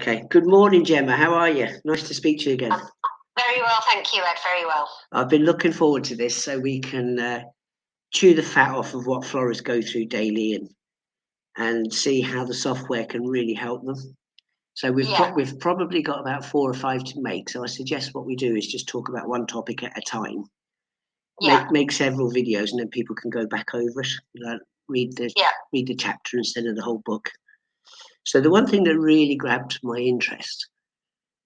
Okay. Good morning, Gemma. How are you? Nice to speak to you again. Very well, thank you, Ed. Very well. I've been looking forward to this so we can chew the fat off of what florists go through daily and see how the software can really help them. So we've probably got about 4 or 5 to make. So I suggest what we do is just talk about one topic at a time. Make several videos, and then people can go back over it. Read the chapter instead of the whole book. So the one thing that really grabbed my interest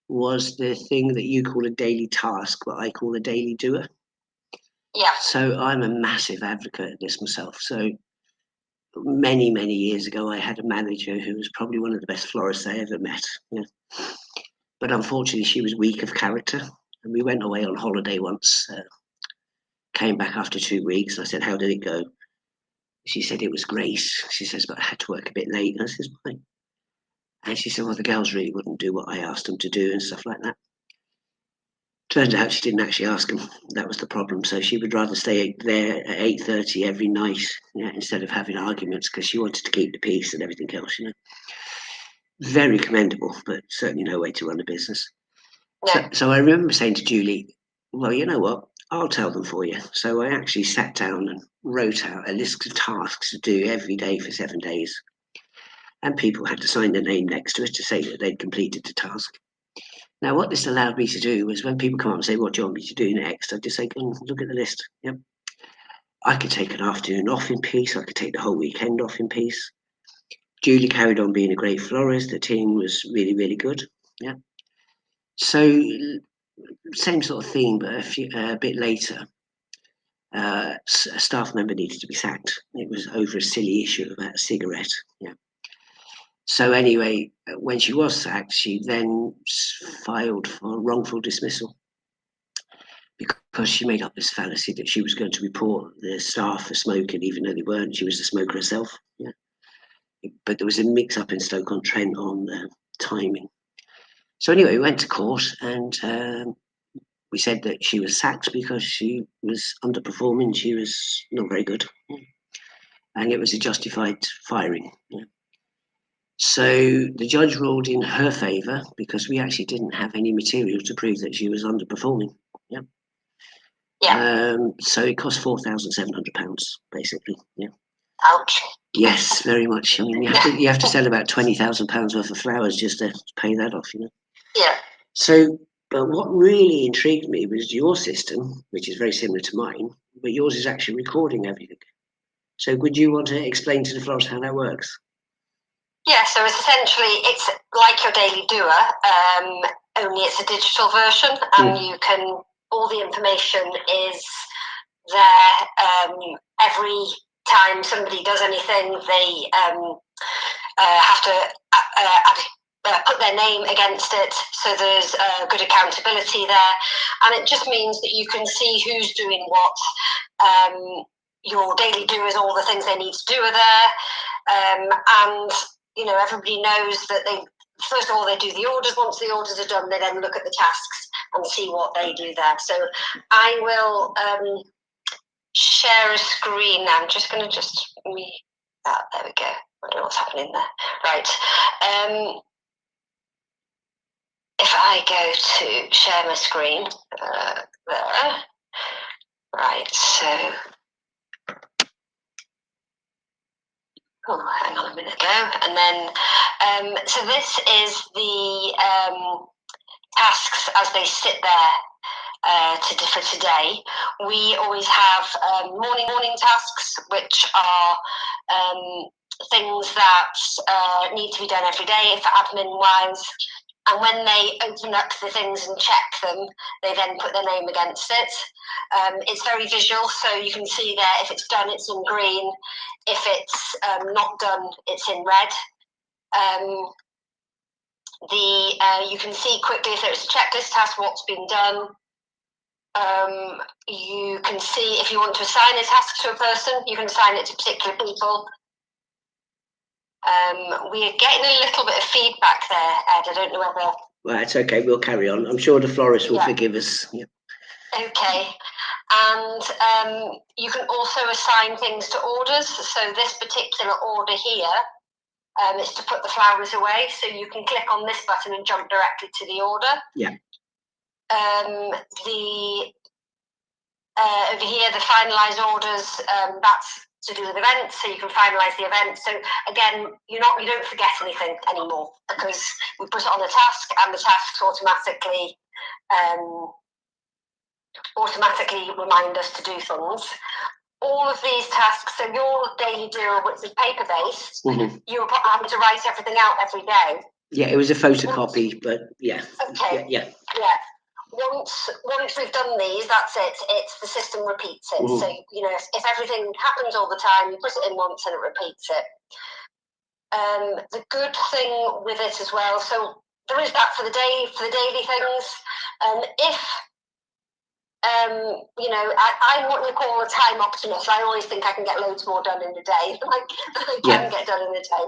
was the thing that you call a daily task, what I call a daily doer. Yeah. So I'm a massive advocate of this myself. So many, many years ago, I had a manager who was probably one of the best florists I ever met. Yeah. But unfortunately, she was weak of character. And we went away on holiday once, came back after 2 weeks. I said, how did it go? She said, it was great. She says, but I had to work a bit late. And I said, why? And she said, well, the girls really wouldn't do what I asked them to do and stuff like that. Turns out she didn't actually ask them. That was the problem. So she would rather stay there at 8:30 every night, instead of having arguments, because she wanted to keep the peace and everything else. Very commendable, but certainly no way to run a business. Yeah. So I remember saying to Julie, well, you know what? I'll tell them for you. So I actually sat down and wrote out a list of tasks to do every day for 7 days. And people had to sign their name next to it to say that they'd completed the task. Now, what this allowed me to do was when people come up and say, what do you want me to do next? I'd just say, go and look at the list. Yep. I could take an afternoon off in peace. I could take the whole weekend off in peace. Julie carried on being a great florist. The team was really, really good. Yeah. So, same sort of thing, but a bit later, a staff member needed to be sacked. It was over a silly issue about a cigarette. Yeah. So anyway, when she was sacked, she then filed for wrongful dismissal because she made up this fallacy that she was going to report the staff for smoking, even though they weren't. She was a smoker herself. Yeah. But there was a mix-up in Stoke-on-Trent on timing. So anyway, we went to court and we said that she was sacked because she was underperforming. She was not very good. And it was a justified firing. Yeah. So the judge ruled in her favour because we actually didn't have any material to prove that she was underperforming. Yeah. So it cost £4,700, basically. Yeah. Ouch. Yes, very much. I mean, you have to sell about £20,000 worth of flowers just to pay that off. Yeah. So, but what really intrigued me was your system, which is very similar to mine, but yours is actually recording everything. So, would you want to explain to the florist how that works? Yeah, so it's like your daily doer, only it's a digital version, and all the information is there. Every time somebody does anything, they have to put their name against it, so there's good accountability there, and it just means that you can see who's doing what. Your daily doers, all the things they need to do are there, and everybody knows that first of all, they do the orders. Once the orders are done, they then look at the tasks and see what they do there. So I will share a screen now. I'm just going to there we go. I don't know what's happening there. Right. If I go to share my screen, there. Right, so... Oh, hang on a minute ago. And then, so this is the tasks as they sit there for today. We always have morning tasks, which are things that need to be done every day for admin-wise. And when they open up the things and check them, they then put their name against it. It's very visual, so you can see there if it's done, it's in green. If it's not done, it's in red. You can see quickly if there's a checklist task, what's been done. You can see if you want to assign a task to a person, you can assign it to particular people. We're getting a little bit of feedback there, Ed. I don't know whether... Well, it's okay. We'll carry on. I'm sure the florist will forgive us. Yeah. Okay. And you can also assign things to orders. So this particular order here It's to put the flowers away, so you can click on this button and jump directly to the order. Yeah. Over here, the finalise orders, that's to do with events, so you can finalise the event. So again, you don't forget anything anymore, because we put it on the task, and the tasks automatically remind us to do things. All of these tasks, so your daily doer, which is paper-based, you were having to write everything out every day. Yeah, it was a photocopy, but yeah. Okay. Yeah. Once we've done these, that's it. It's the system repeats it. So if everything happens all the time, you put it in once and it repeats it. The good thing with it as well. So there is that for the daily things. If I'm what you call a time optimist. I always think I can get loads more done in a day than I can get done in a day.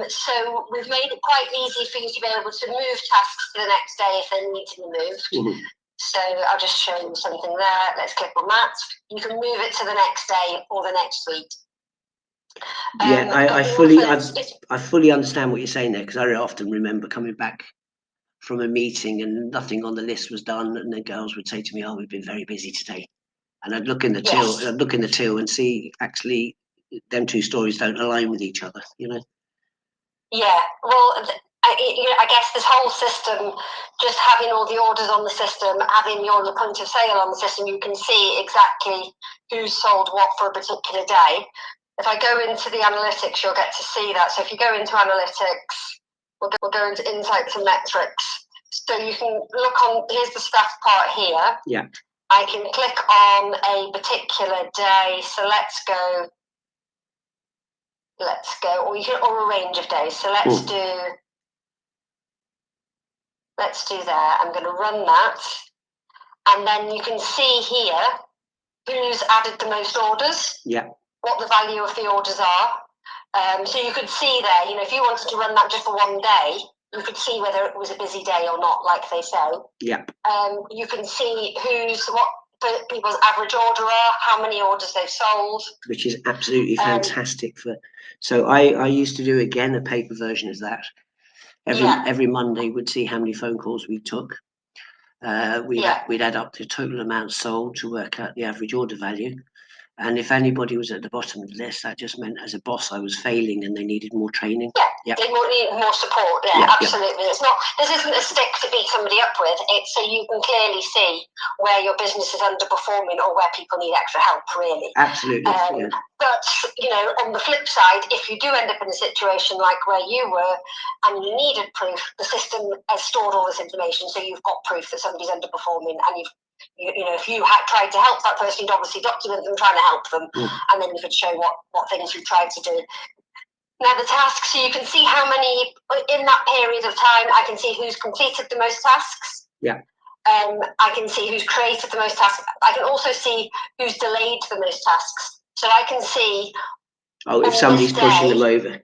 So we've made it quite easy for you to be able to move tasks to the next day if they need to be moved. So I'll just show you something there. Let's click on that. You can move it to the next day or the next week. I fully understand what you're saying there, because I often remember coming back from a meeting and nothing on the list was done, and the girls would say to me, "Oh, we've been very busy today," and I'd look in the till, and see actually them two stories don't align with each other. Yeah, well, I guess this whole system, just having all the orders on the system, having your point of sale on the system, you can see exactly who's sold what for a particular day. If I go into the analytics, you'll get to see that. So if you go into analytics, we'll go into insights and metrics. So you can look on, here's the staff part here. Yeah. I can click on a particular day. So let's go, or a range of days. So let's do that. I'm going to run that. And then you can see here who's added the most orders. Yeah. What the value of the orders are. So you could see there, if you wanted to run that just for one day, you could see whether it was a busy day or not, like they say. Yeah. You can see what people's average order are, how many orders they've sold. Which is absolutely fantastic. So I used to do, again, a paper version of that. Every Monday we'd see how many phone calls we took. We'd add up the total amount sold to work out the average order value. And if anybody was at the bottom of the list, that just meant as a boss I was failing and they needed more training. They need more support. Absolutely. It's not. This isn't a stick to beat somebody up with. It's so you can clearly see where your business is underperforming or where people need extra help. Really. Absolutely. But on the flip side, if you do end up in a situation like where you were and you needed proof, the system has stored all this information, so you've got proof that somebody's underperforming, and if you had tried to help that person, you'd obviously document them trying to help them, and then you could show what things you've tried to do. Now the tasks, so you can see how many, in that period of time, I can see who's completed the most tasks. Yeah. I can see who's created the most tasks. I can also see who's delayed the most tasks. So I can see if somebody's pushing them over.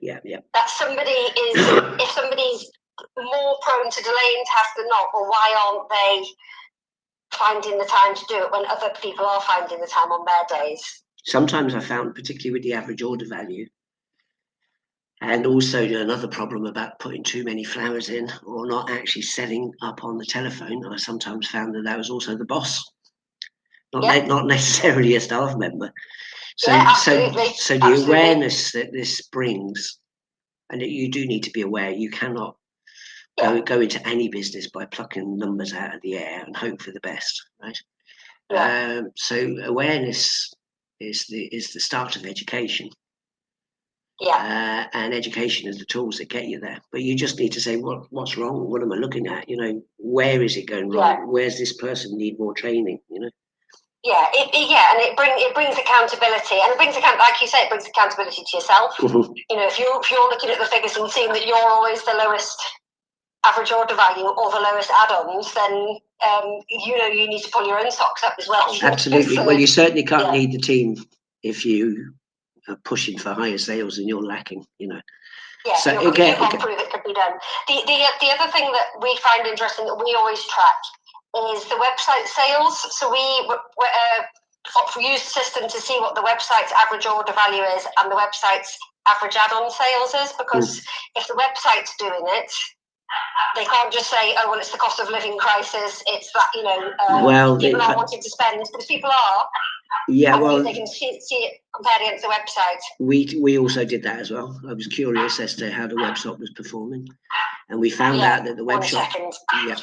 That somebody is, if somebody's more prone to delaying tasks than not, or why aren't they finding the time to do it when other people are finding the time on their days? Sometimes I found, particularly with the average order value, and also another problem about putting too many flowers in or not actually setting up on the telephone, I sometimes found that was also the boss, not necessarily a staff member. So the awareness that this brings, and that you do need to be aware, you cannot go into any business by plucking numbers out of the air and hope for the best, right? So awareness is the start of education. And education is the tools that get you there. But you just need to say, what's wrong? What am I looking at? Where is it going wrong? Where's this person need more training? And it brings accountability, and like you say, it brings accountability to yourself. If you're looking at the figures and seeing that you're always the lowest average order value or the lowest add-ons, then you need to pull your own socks up as well. Absolutely. Well, you certainly can't lead the team if you are pushing for higher sales and you're lacking. So you can't prove it could be done. The other thing that we find interesting that we always track is the website sales. So use the system to see what the website's average order value is and the website's average add-on sales is, because if the website's doing it, they can't just say, oh, well, it's the cost of living crisis, it's that, people aren't wanting to spend, because people are. Yeah, well, they can see it compared against the website. We also did that as well. I was curious as to how the web shop was performing, and we found out that the web shop. Yeah.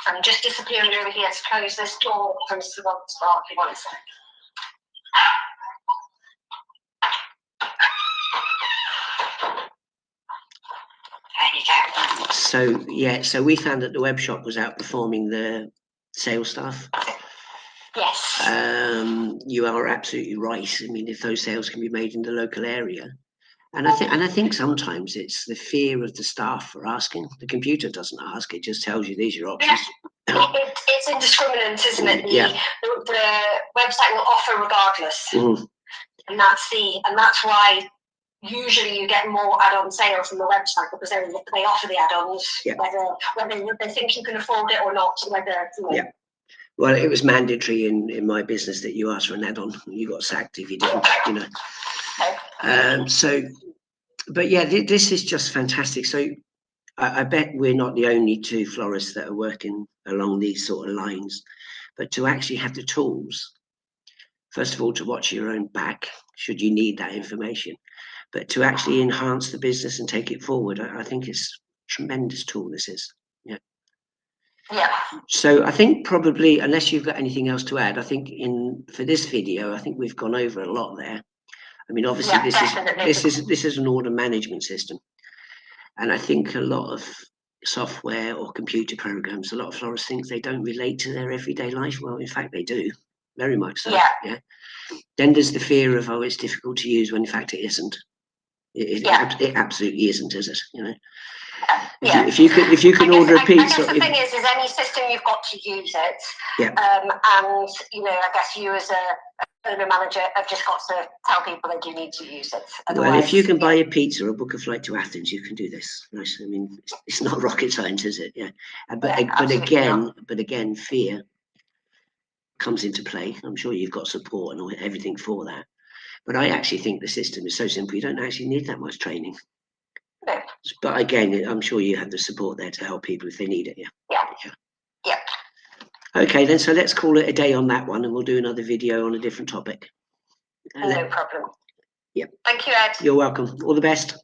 I'm just disappearing over here to close this door from Swan Sparky. 1 sec. There you go. So we found that the web shop was outperforming the sales staff. Yes. You are absolutely right. I mean, if those sales can be made in the local area, and I think sometimes it's the fear of the staff for asking. The computer doesn't ask; it just tells you these are your options. It's indiscriminate, isn't it? The website will offer regardless, and that's why usually you get more add-on sales from the website, because they offer the add-ons, whether they think you can afford it or not. Well, it was mandatory in my business that you asked for an add-on. You got sacked if you didn't, But yeah, this is just fantastic. So I bet we're not the only two florists that are working along these sort of lines, but to actually have the tools, first of all, to watch your own back, should you need that information, but to actually enhance the business and take it forward, I think it's a tremendous tool, this is. Yeah. So I think probably, unless you've got anything else to add, I think for this video, I think we've gone over a lot there. I mean, obviously, this is an order management system, and I think a lot of software or computer programs, a lot of florists think they don't relate to their everyday life. Well, in fact, they do, very much so. Yeah. Then there's the fear of, oh, it's difficult to use, when in fact it isn't. It absolutely isn't, is it? If you can order a pizza. I guess the thing is any system you've got to use it. Yeah. And I guess you as a owner manager have just got to tell people they do need to use it. Well, if you can buy a pizza or book a flight to Athens, you can do this. I mean, it's not rocket science, is it? Yeah. But again, fear comes into play. I'm sure you've got support and everything for that. But I actually think the system is so simple, you don't actually need that much training. No. But again, I'm sure you have the support there to help people if they need it. Yeah. Okay, then, so let's call it a day on that one, and we'll do another video on a different topic. No problem. Yeah. Thank you, Ed. You're welcome. All the best.